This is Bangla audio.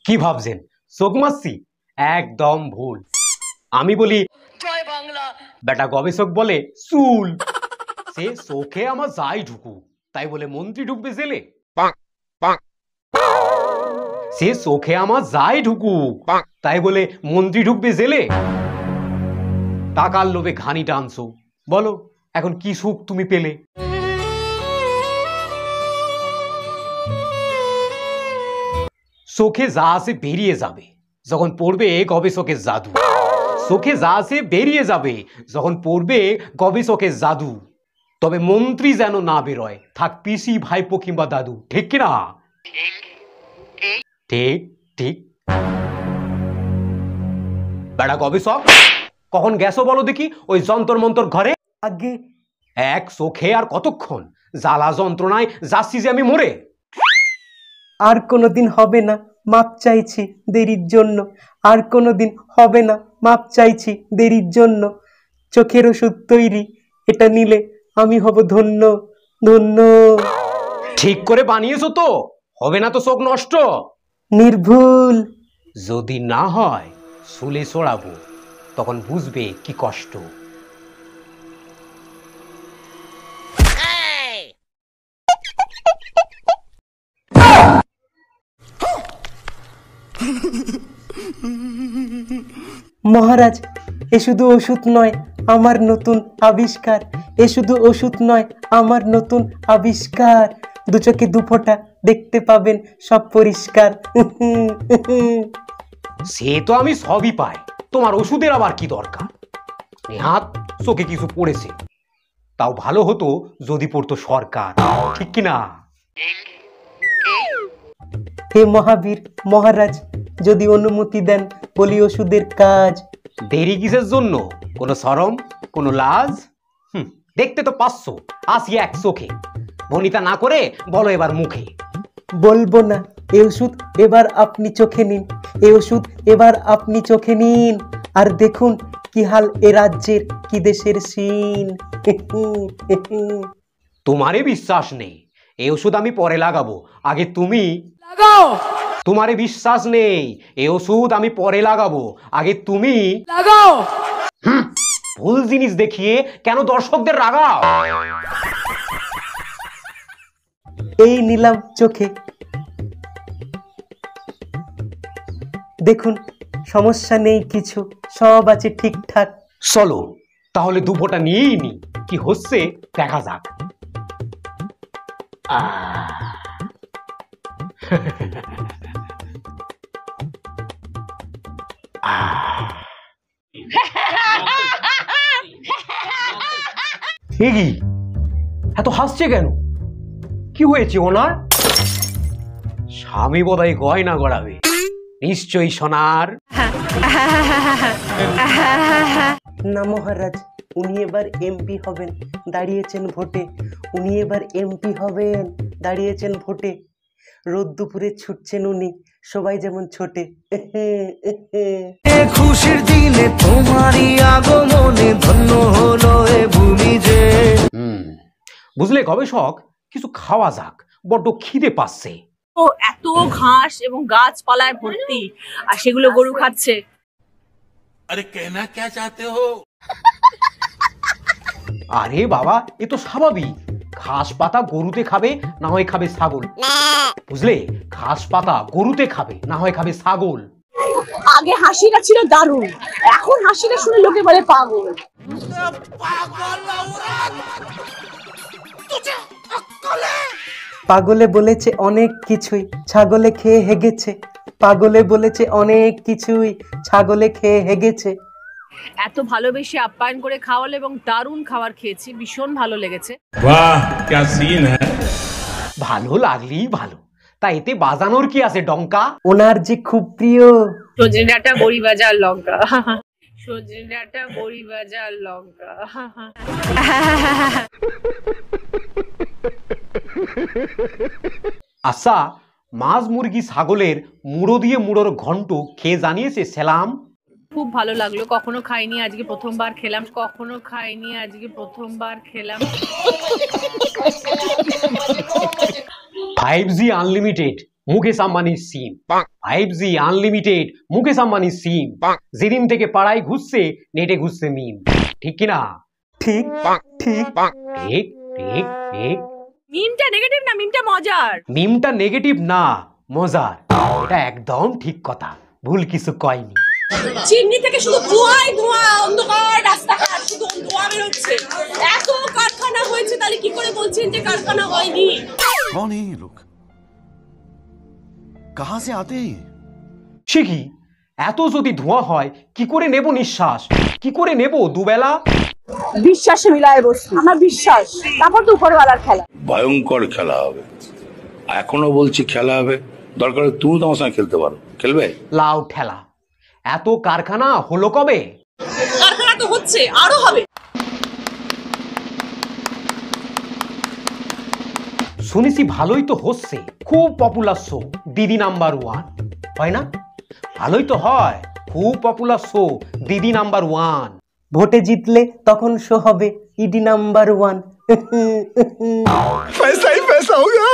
কি ভাবছেন চোখ মারছি? একদম ভুল। আমি বলি জয় বাংলা, বেটা গবেষক বলে চুল। সে চোখে আমার যাই ঢুকু, তাই বলে মন্ত্রী ঢুকবে জেলে? সে চোখে আমার যাই ঢুকু, তাই বলে মন্ত্রী ঢুকবে জেলে? টাকার লোভে ঘানি টানছো, বলো এখন কি সুখ তুমি পেলে? চোখে যা আছে বেরিয়ে যাবে যখন পড়বে গবেষকের জাদু। চোখে যা আছে বেরিয়ে যাবে যখন পড়বে গবেষকের জাদু। তবে মন্ত্রী যেন না বেরোয়, থাক পিসি ভাইপো কিংবা দাদু। ঠিক কিনা? ঠিক ঠিক। বেড়া গবেষক, কখন গেছো বলো দেখি ওই যন্তর মন্তর ঘরে? আগে এক চোখে আর কতক্ষণ? জ্বালা যন্ত্রণায় যাচ্ছি যে আমি মরে। আর কোনোদিন হবে না, মাপ চাইছি দেরির জন্য। আর কোনোদিন হবে না, মাপ চাইছি দেরির জন্য। চোখের ওষুধ তৈরি, এটা নিলে আমি হব ধন্য ধন্য। ঠিক করে বানিয়েছো তো? হবে না তো চোখ নষ্ট? নির্ভুল। যদি না হয় শুলে চড়াবো, তখন বুঝবে কি কষ্ট। মহারাজ, এ শুধু ওষুধ নয় আমার নতুন আবিষ্কার। এ শুধু ওষুধ নয় আমার নতুন আবিষ্কার। দু চোখে দু ফোঁটা দেখতে পাবেন সব পরিষ্কার। সে তো আমি সবই পাই, তোমার ওষুধের আবার কি দরকার? নেহাত চোখে কিছু পড়েছে, তাও ভালো হতো যদি পড়তো সরকার। ঠিক কিনা? হে মহাবীর মহারাজ, যদি অনুমতি দেন বলি ওষুধের কাজ। দেরি কিসের জন্য? কোনো শরম, কোনো লাজ? দেখতে তো পাচ্ছো আসি এক চোখে। ভনিতা না করে বলো এবার মুখে। বলবো না, এ ওষুধ এবার আপনি চোখে নিন। এ ওষুধ এবার আপনি চোখে নিন, আর দেখুন কি হাল এ রাজ্যের, কি দেশের সিন। তোমারে বিশ্বাস নেই, এই ওষুধ আমি পরে লাগাবো, আগে তুমি লাগাও। তোমারে বিশ্বাস নেই, এই ওষুধ আমি পরে লাগাবো, আগে তুমি লাগাও। ভুল জিনিস দেখিয়ে কেন দর্শকদের রাগাও? এই নিলাম চোখে, দেখুন সমস্যা নেই কিছু, সব আছে ঠিকঠাক। চলো তাহলে দু ফোঁটা নিয়েই নি, কি হচ্ছে দেখা যাক। কি এত হাসছে কেন? কি হয়েছে ওনার? স্বামী বোধহয় গয়না গড়াবে, নিশ্চয়ই সোনার। না মহারাজ, উনি এবার এমপি হবেন, দাঁড়িয়েছেন ভোটে। উনি এবার এমপি হবেন, দাঁড়িয়েছেন ভোটে। রোদ দুপুরে ছুটছেন উনি, সবাই যেমন ছোটে। খুশির দিনে তোমারই আগমনে ধন্য হলো এ ভূমি যে। বুঝলে গবেষক, কিছু খাওয়া যাক, বড্ড খিদে পাচ্ছে। ও এত ঘাস এবং গাছপালায় ভর্তি, আর সেগুলো গরু খাচ্ছে। আরে কেনা কে চাতে হো? আরে বাবা, এ তো স্বাভাবিক। ঘাস পাতা গরুতে খাবে, না হয় খাবে ছাগল। বুঝলে, ঘাস পাতা গরুতে খাবে, না হয় খাবে ছাগল। আগে হাসিটা ছিল দারুণ, এখন হাসিটা শুনে লোকে বলে পাগল। পাগলে বলেছে অনেক কিছুই, ছাগলে খেয়ে হেগেছে। পাগলে বলেছে অনেক কিছুই, ছাগলে খেয়ে হেগেছে। এত ভালোবেসে আপ্যায়ন করে খাওয়ালো এবং দারুণ খাবার খেয়েছি, ভীষণ ভালো লেগেছে। বাহ क्या सीन है। ভালো লাগলেই ভালো, তা এতে বাজানোর কি আছে ডঙ্কা? ওনার যে খুব প্রিয় সজনে ডাঁটা, বড়ি ভাজা আর লঙ্কা। সজনে ডাঁটা, বড়ি ভাজা আর লঙ্কা। আচ্ছা, মাছ মুরগি ছাগলের মুড়ো দিয়ে মুড়োর ঘন্ট খেয়ে জানিয়েছে সেলাম? খুব ভালো লাগলো, কখনো খাইনি, আজকে প্রথমবার খেলাম। কখনো খাইনি, আজকে প্রথমবার খেলাম। 5G আনলিমিটেড মুকেশ আম্বানির সিম, 5G আনলিমিটেড মুকেশ আম্বানির সিম। যেদিন থেকে পাড়ায় ঘুরছে নেটে ঘুরছে মিম, ঠিক কিনা? ঠিক ঠিক ঠিক ঠিক ঠিক। মিমটা নেগেটিভ না, মিমটা মজার। মিমটা নেগেটিভ না, মজার। এটা একদম ঠিক কথা, ভুল কিছু কয়নি। চিমনি থেকে শুধু ধোঁয়াই ধোঁয়া, অন্ধকার রাস্তাঘাট শুধু ধোঁয়া বেরোচ্ছে। এত কারখানা হয়েছে, তাহলে কি করে বলছেন যে কারখানা হয়নি? कौन है ये लोग? कहां से आते हैं ये? সে কি, এত যদি ধোঁয়া হয় কি করে নেব নিঃশ্বাস, কি করে নেব দুবেলা? বিশ্বাসে মিলায় বসছি, আমার বিশ্বাস, তারপর তো উপরওয়ালার খেলা। ভয়ঙ্কর খেলা হবে, এখনো বলছি খেলা হবে। দরকার হলে তুমি তো আমার সঙ্গে খেলতে পারো, খেলবে? লাউ ঠেলা, এত কারখানা হলো কবে? কারখানা তো হচ্ছে, আরো হবে। শুনেছি ভালোই তো হচ্ছে, খুব পপুলার শো দিদি নাম্বার 1, হয় না? ভালোই তো হয়, খুব পপুলার শো দিদি নাম্বার 1। ভোটে জিতলে তখন শো হবে ইডি নাম্বার 1। पैसा ही पैसा होगा।